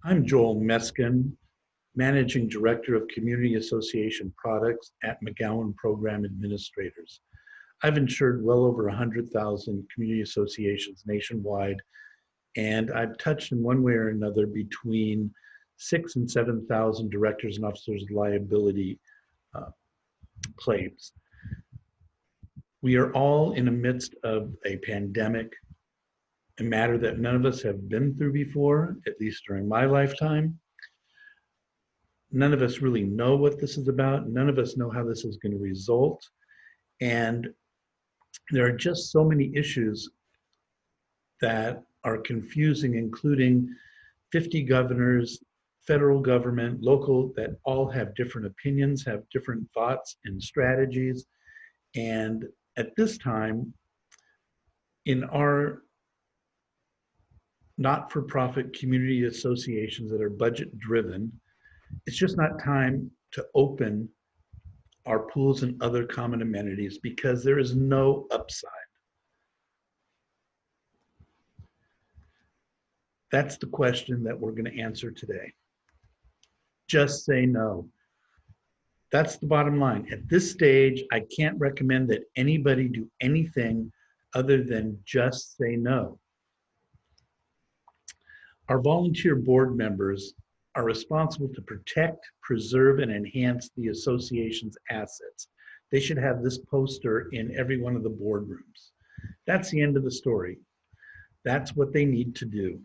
I'm Joel Meskin, Managing Director of Community Association Products at McGowan Program Administrators. I've insured well over 100,000 community associations nationwide, and I've touched in one way or another between 6,000 and 7,000 directors and officers liability claims. We are all in the midst of a pandemic, a matter that none of us have been through before, at least during my lifetime. None of us really know what this is about. None of us know how this is going to result. And there are just so many issues that are confusing, including 50 governors, federal government, local, that all have different opinions, have different thoughts and strategies. And at this time, in our not-for-profit community associations that are budget-driven, it's just not time to open our pools and other common amenities because there is no upside. That's the question that we're going to answer today. Just say no. That's the bottom line. At this stage, I can't recommend that anybody do anything other than just say no. Our volunteer board members are responsible to protect, preserve, and enhance the association's assets. They should have this poster in every one of the boardrooms. That's the end of the story. That's what they need to do.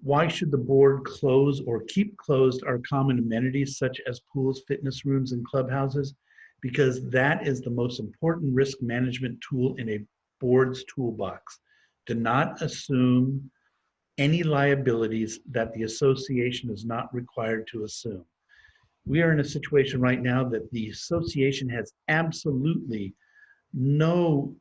Why should the board close or keep closed our common amenities such as pools, fitness rooms, and clubhouses? Because that is the most important risk management tool in a board's toolbox. Do not assume any liabilities that the association is not required to assume. We are in a situation right now that the association has absolutely no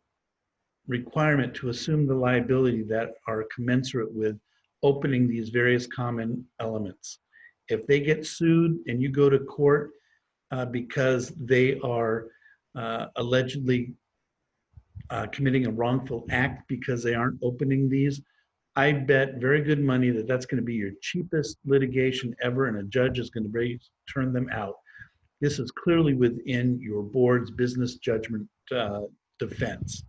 requirement to assume the liability that are commensurate with opening these various common elements. If they get sued and you go to court because they are allegedly committing a wrongful act because they aren't opening these, I bet very good money that that's going to be your cheapest litigation ever, and a judge is going to turn them out. This is clearly within your board's business judgment defense.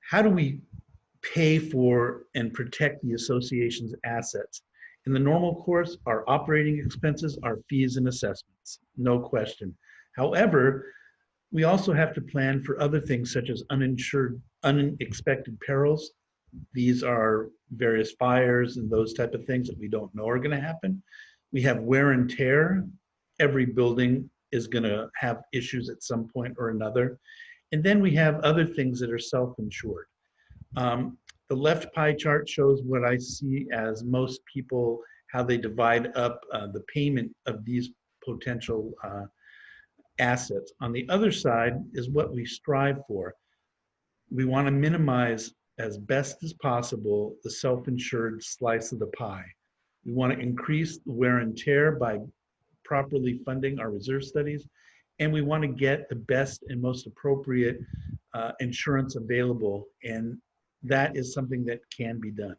How do we pay for and protect the association's assets? In the normal course, our operating expenses are fees and assessments, no question. However, we also have to plan for other things such as unexpected perils. These are various fires and those type of things that we don't know are going to happen. We have wear and tear. Every building is going to have issues at some point or another. And then we have other things that are self-insured. The left pie chart shows what I see as most people, how they divide up the payment of these potential assets. On the other side is what we strive for. We want to minimize as best as possible the self-insured slice of the pie. We want to increase the wear and tear by properly funding our reserve studies, and we want to get the best and most appropriate insurance available, and that is something that can be done.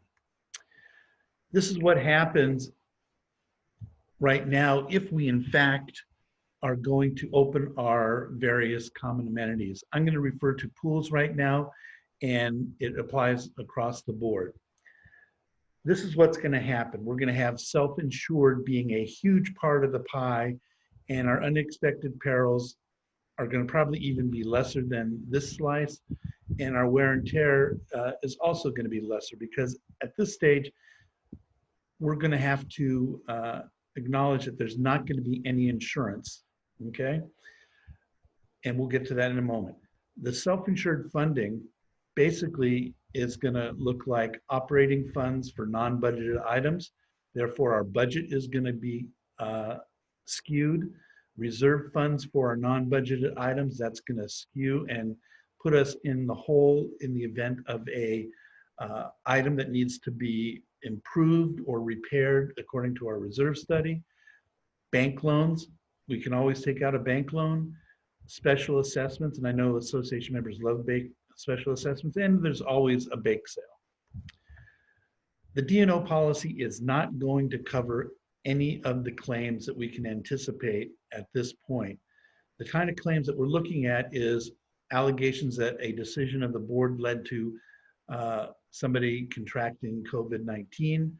This is what happens right now if we in fact are going to open our various common amenities. I'm going to refer to pools right now, and it applies across the board. This is what's going to happen. We're going to have self-insured being a huge part of the pie, and our unexpected perils are going to probably even be lesser than this slice, and our wear and tear is also going to be lesser, because at this stage, we're going to have to acknowledge that there's not going to be any insurance, okay? And we'll get to that in a moment. The self-insured funding basically is going to look like operating funds for non-budgeted items. Therefore, our budget is going to be skewed. Reserve funds for our non-budgeted items, that's going to skew and put us in the hole in the event of a item that needs to be improved or repaired according to our reserve study. Bank loans, we can always take out a bank loan. Special assessments, and I know association members love special assessments, and there's always a bake sale. The D&O policy is not going to cover any of the claims that we can anticipate at this point. The kind of claims that we're looking at is allegations that a decision of the board led to somebody contracting COVID-19.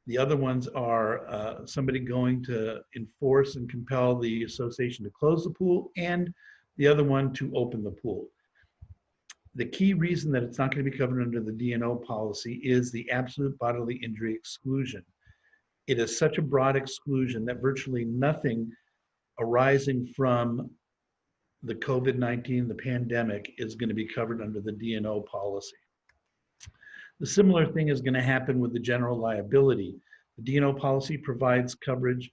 The other ones are somebody going to enforce and compel the association to close the pool, and the other one to open the pool. The key reason that it's not going to be covered under the D&O policy is the absolute bodily injury exclusion. It is such a broad exclusion that virtually nothing arising from the COVID-19, the pandemic, is going to be covered under the D&O policy. The similar thing is going to happen with the general liability. The D&O policy provides coverage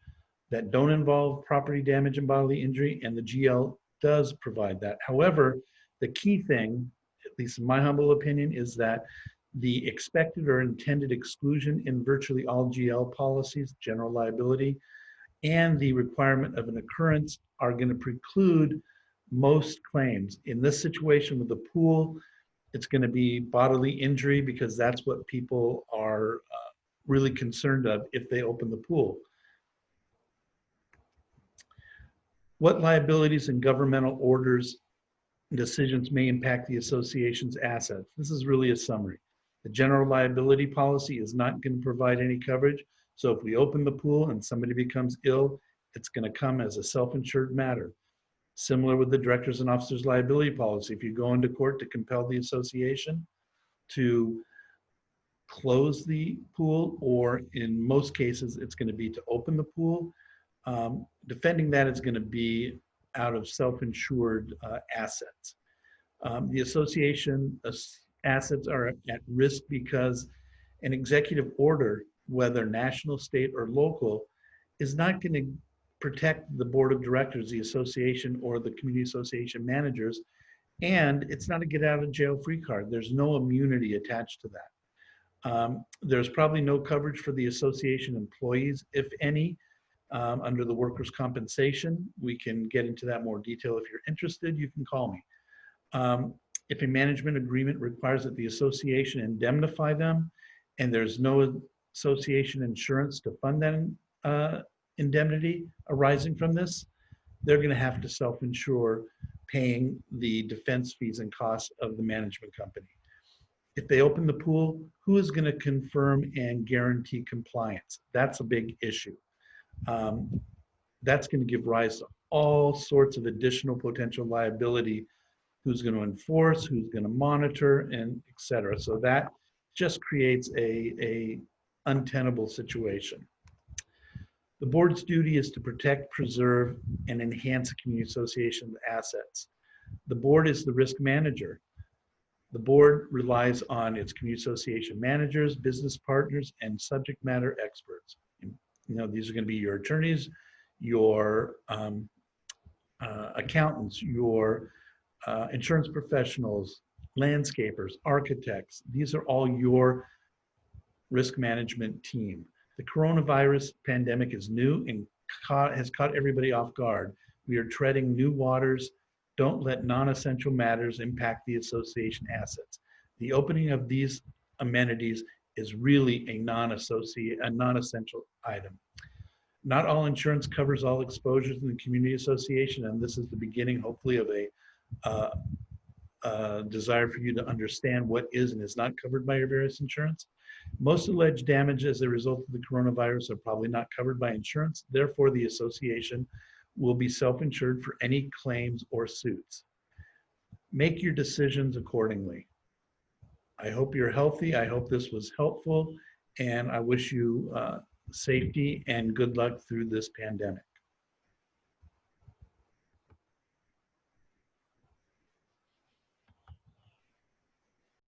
that don't involve property damage and bodily injury, and the GL does provide that. However, the key thing, at least in my humble opinion, is that the expected or intended exclusion in virtually all GL policies, general liability, and the requirement of an occurrence are going to preclude most claims. In this situation with the pool, it's going to be bodily injury because that's what people are really concerned of if they open the pool. What liabilities and governmental orders and decisions may impact the association's assets? This is really a summary. The general liability policy is not going to provide any coverage. So if we open the pool and somebody becomes ill, it's going to come as a self-insured matter. Similar with the directors and officers liability policy. If you go into court to compel the association to close the pool, or in most cases, it's going to be to open the pool, defending that is going to be out of self-insured assets. The association assets are at risk because an executive order, whether national, state, or local, is not going to protect the board of directors, the association, or the community association managers, and it's not a get out of jail free card. There's no immunity attached to that. There's probably no coverage for the association employees, if any, under the workers' compensation. We can get into that more detail. If you're interested, you can call me. If a management agreement requires that the association indemnify them, and there's no association insurance to fund that indemnity arising from this, they're going to have to self-insure, paying the defense fees and costs of the management company. If they open the pool, who is going to confirm and guarantee compliance? That's a big issue. That's going to give rise to all sorts of additional potential liability. Who's going to enforce, who's going to monitor, and et cetera. So that just creates a untenable situation. The board's duty is to protect, preserve, and enhance a community association's assets. The board is the risk manager. The board relies on its community association managers, business partners, and subject matter experts. You know, these are going to be your attorneys, your accountants, your insurance professionals, landscapers, architects. These are all your risk management team. The coronavirus pandemic is new and has caught everybody off guard. We are treading new waters. Don't let non-essential matters impact the association assets. The opening of these amenities is really a non-essential item. Not all insurance covers all exposures in the community association, and this is the beginning, hopefully, of a desire for you to understand what is and is not covered by your various insurance. Most alleged damage as a result of the coronavirus are probably not covered by insurance. Therefore, the association will be self-insured for any claims or suits. Make your decisions accordingly. I hope you're healthy. I hope this was helpful, and I wish you safety and good luck through this pandemic.